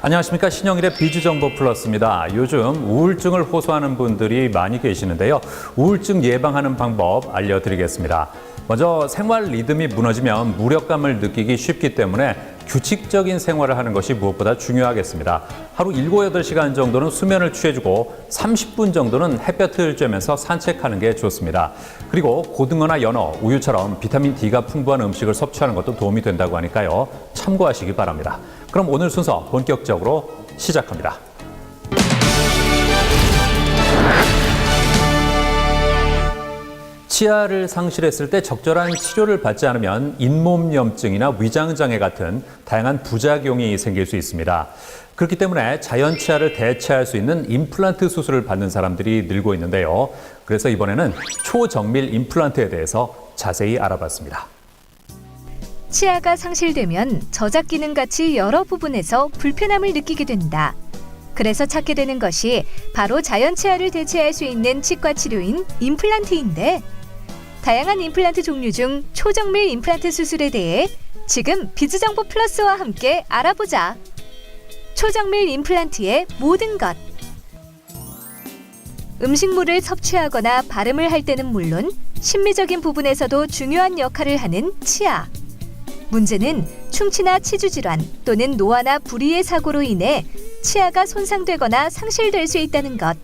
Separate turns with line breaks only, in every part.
안녕하십니까. 신영일의 비주정보 플러스입니다. 요즘 우울증을 호소하는 분들이 많이 계시는데요. 우울증 예방하는 방법 알려드리겠습니다. 먼저 생활 리듬이 무너지면 무력감을 느끼기 쉽기 때문에 규칙적인 생활을 하는 것이 무엇보다 중요하겠습니다. 하루 7, 8시간 정도는 수면을 취해주고 30분 정도는 햇볕을 쬐면서 산책하는 게 좋습니다. 그리고 고등어나 연어, 우유처럼 비타민 D가 풍부한 음식을 섭취하는 것도 도움이 된다고 하니까요. 참고하시기 바랍니다. 그럼 오늘 순서 본격적으로 시작합니다. 치아를 상실했을 때 적절한 치료를 받지 않으면 잇몸염증이나 위장장애 같은 다양한 부작용이 생길 수 있습니다. 그렇기 때문에 자연 치아를 대체할 수 있는 임플란트 수술을 받는 사람들이 늘고 있는데요. 그래서 이번에는 초정밀 임플란트에 대해서 자세히 알아봤습니다.
치아가 상실되면 저작 기능 같이 여러 부분에서 불편함을 느끼게 된다. 그래서 찾게 되는 것이 바로 자연 치아를 대체할 수 있는 치과 치료인 임플란트인데, 다양한 임플란트 종류 중 초정밀 임플란트 수술에 대해 지금 비즈정보 플러스와 함께 알아보자. 초정밀 임플란트의 모든 것. 음식물을 섭취하거나 발음을 할 때는 물론 심미적인 부분에서도 중요한 역할을 하는 치아. 문제는 충치나 치주 질환 또는 노화나 불이의 사고로 인해 치아가 손상되거나 상실될 수 있다는 것.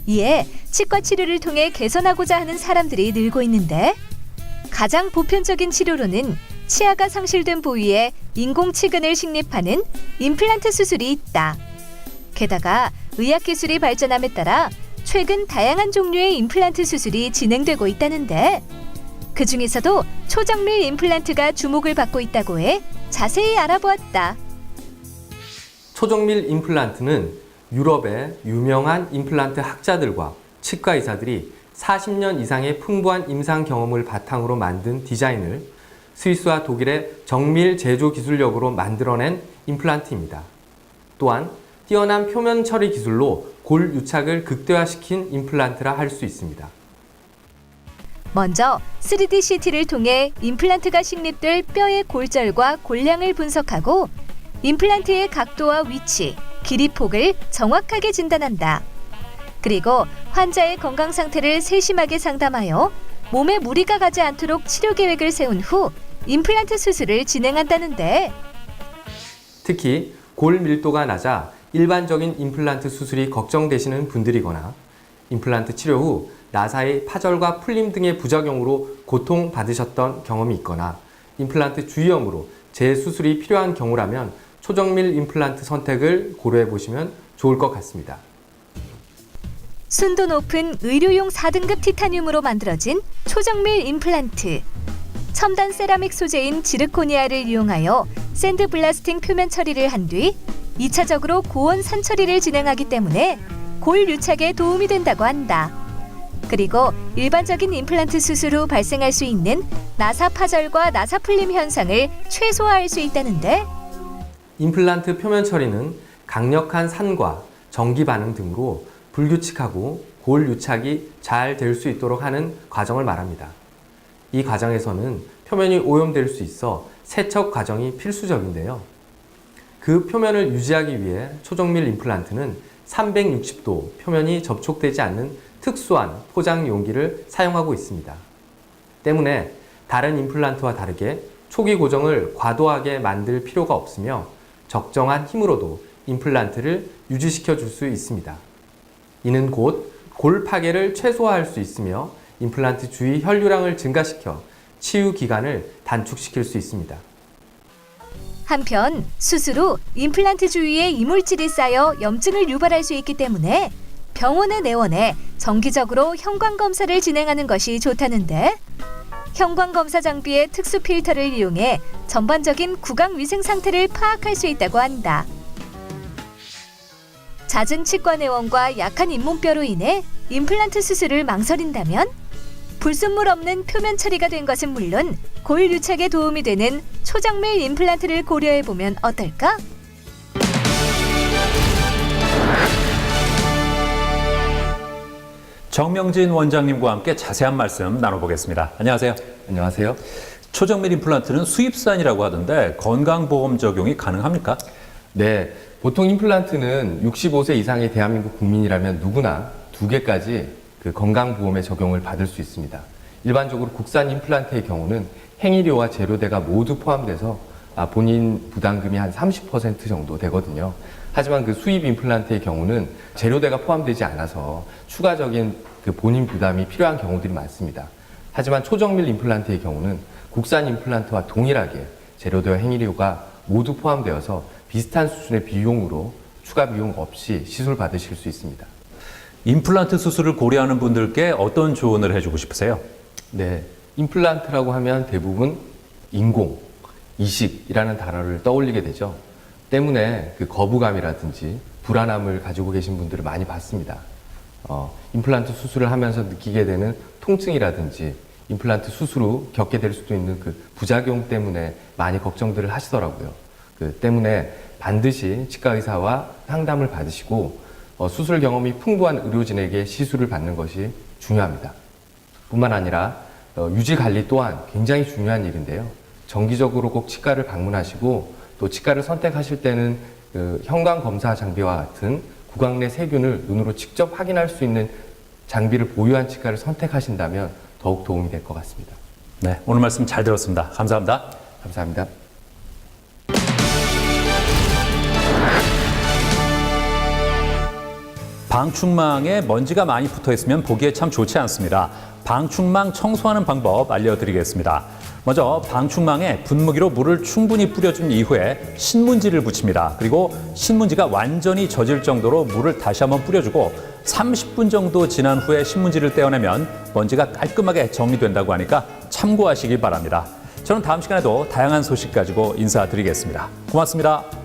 이에 치과 치료를 통해 개선하고자 하는 사람들이 늘고 있는데, 가장 보편적인 치료로는 치아가 상실된 부위에 인공치근을 식립하는 임플란트 수술이 있다. 게다가 의학기술이 발전함에 따라 최근 다양한 종류의 임플란트 수술이 진행되고 있다는데, 그 중에서도 초정밀 임플란트가 주목을 받고 있다고 해 자세히 알아보았다.
초정밀 임플란트는 유럽의 유명한 임플란트 학자들과 치과 의사들이 40년 이상의 풍부한 임상 경험을 바탕으로 만든 디자인을 스위스와 독일의 정밀 제조 기술력으로 만들어낸 임플란트입니다. 또한 뛰어난 표면 처리 기술로 골 유착을 극대화시킨 임플란트라 할 수 있습니다.
먼저 3D CT를 통해 임플란트가 식립될 뼈의 골절과 골량을 분석하고 임플란트의 각도와 위치, 길이 폭을 정확하게 진단한다. 그리고 환자의 건강 상태를 세심하게 상담하여 몸에 무리가 가지 않도록 치료 계획을 세운 후 임플란트 수술을 진행한다는데,
특히 골 밀도가 낮아 일반적인 임플란트 수술이 걱정되시는 분들이거나 임플란트 치료 후 나사의 파절과 풀림 등의 부작용으로 고통받으셨던 경험이 있거나 임플란트 주위염으로 재수술이 필요한 경우라면 초정밀 임플란트 선택을 고려해 보시면 좋을 것 같습니다.
순도 높은 의료용 4등급 티타늄으로 만들어진 초정밀 임플란트. 첨단 세라믹 소재인 지르코니아를 이용하여 샌드블라스팅 표면 처리를 한 뒤 2차적으로 고온 산 처리를 진행하기 때문에 골 유착에 도움이 된다고 한다. 그리고 일반적인 임플란트 수술 후 발생할 수 있는 나사 파절과 나사 풀림 현상을 최소화할 수 있다는데,
임플란트 표면 처리는 강력한 산과 전기 반응 등으로 불규칙하고 골 유착이 잘 될 수 있도록 하는 과정을 말합니다. 이 과정에서는 표면이 오염될 수 있어 세척 과정이 필수적인데요. 그 표면을 유지하기 위해 초정밀 임플란트는 360도 표면이 접촉되지 않는 특수한 포장 용기를 사용하고 있습니다. 때문에 다른 임플란트와 다르게 초기 고정을 과도하게 만들 필요가 없으며 적정한 힘으로도 임플란트를 유지시켜 줄 수 있습니다. 이는 곧 골 파괴를 최소화할 수 있으며 임플란트 주위 혈류량을 증가시켜 치유 기간을 단축시킬 수 있습니다.
한편 수술 후 임플란트 주위에 이물질이 쌓여 염증을 유발할 수 있기 때문에 병원에 내원해 정기적으로 형광검사를 진행하는 것이 좋다는데, 형광검사 장비의 특수 필터를 이용해 전반적인 구강 위생 상태를 파악할 수 있다고 한다. 잦은 치과 내원과 약한 잇몸뼈로 인해 임플란트 수술을 망설인다면 불순물 없는 표면 처리가 된 것은 물론 골 유착에 도움이 되는 초정밀 임플란트를 고려해보면 어떨까?
정명진 원장님과 함께 자세한 말씀 나눠보겠습니다. 안녕하세요.
안녕하세요.
초정밀 임플란트는 수입산이라고 하던데 건강보험 적용이 가능합니까?
네, 보통 임플란트는 65세 이상의 대한민국 국민이라면 누구나 2개까지 그 건강보험의 적용을 받을 수 있습니다. 일반적으로 국산 임플란트의 경우는 행위료와 재료대가 모두 포함돼서 본인 부담금이 한 30% 정도 되거든요. 하지만 그 수입 임플란트의 경우는 재료대가 포함되지 않아서 추가적인 그 본인 부담이 필요한 경우들이 많습니다. 하지만 초정밀 임플란트의 경우는 국산 임플란트와 동일하게 재료대와 행위료가 모두 포함되어서 비슷한 수준의 비용으로 추가 비용 없이 시술 받으실 수 있습니다.
임플란트 수술을 고려하는 분들께 어떤 조언을 해주고 싶으세요?
네, 임플란트라고 하면 대부분 인공, 이식이라는 단어를 떠올리게 되죠. 때문에 그 거부감이라든지 불안함을 가지고 계신 분들을 많이 봤습니다. 임플란트 수술을 하면서 느끼게 되는 통증이라든지 임플란트 수술 후 겪게 될 수도 있는 그 부작용 때문에 많이 걱정들을 하시더라고요. 그 때문에 반드시 치과 의사와 상담을 받으시고 수술 경험이 풍부한 의료진에게 시술을 받는 것이 중요합니다. 뿐만 아니라 유지 관리 또한 굉장히 중요한 일인데요. 정기적으로 꼭 치과를 방문하시고 또 치과를 선택하실 때는 그 형광 검사 장비와 같은 구강 내 세균을 눈으로 직접 확인할 수 있는 장비를 보유한 치과를 선택하신다면 더욱 도움이 될 것 같습니다.
네, 오늘 말씀 잘 들었습니다. 감사합니다.
감사합니다.
방충망에 먼지가 많이 붙어 있으면 보기에 참 좋지 않습니다. 방충망 청소하는 방법 알려드리겠습니다. 먼저 방충망에 분무기로 물을 충분히 뿌려준 이후에 신문지를 붙입니다. 그리고 신문지가 완전히 젖을 정도로 물을 다시 한번 뿌려주고 30분 정도 지난 후에 신문지를 떼어내면 먼지가 깔끔하게 정리된다고 하니까 참고하시기 바랍니다. 저는 다음 시간에도 다양한 소식 가지고 인사드리겠습니다. 고맙습니다.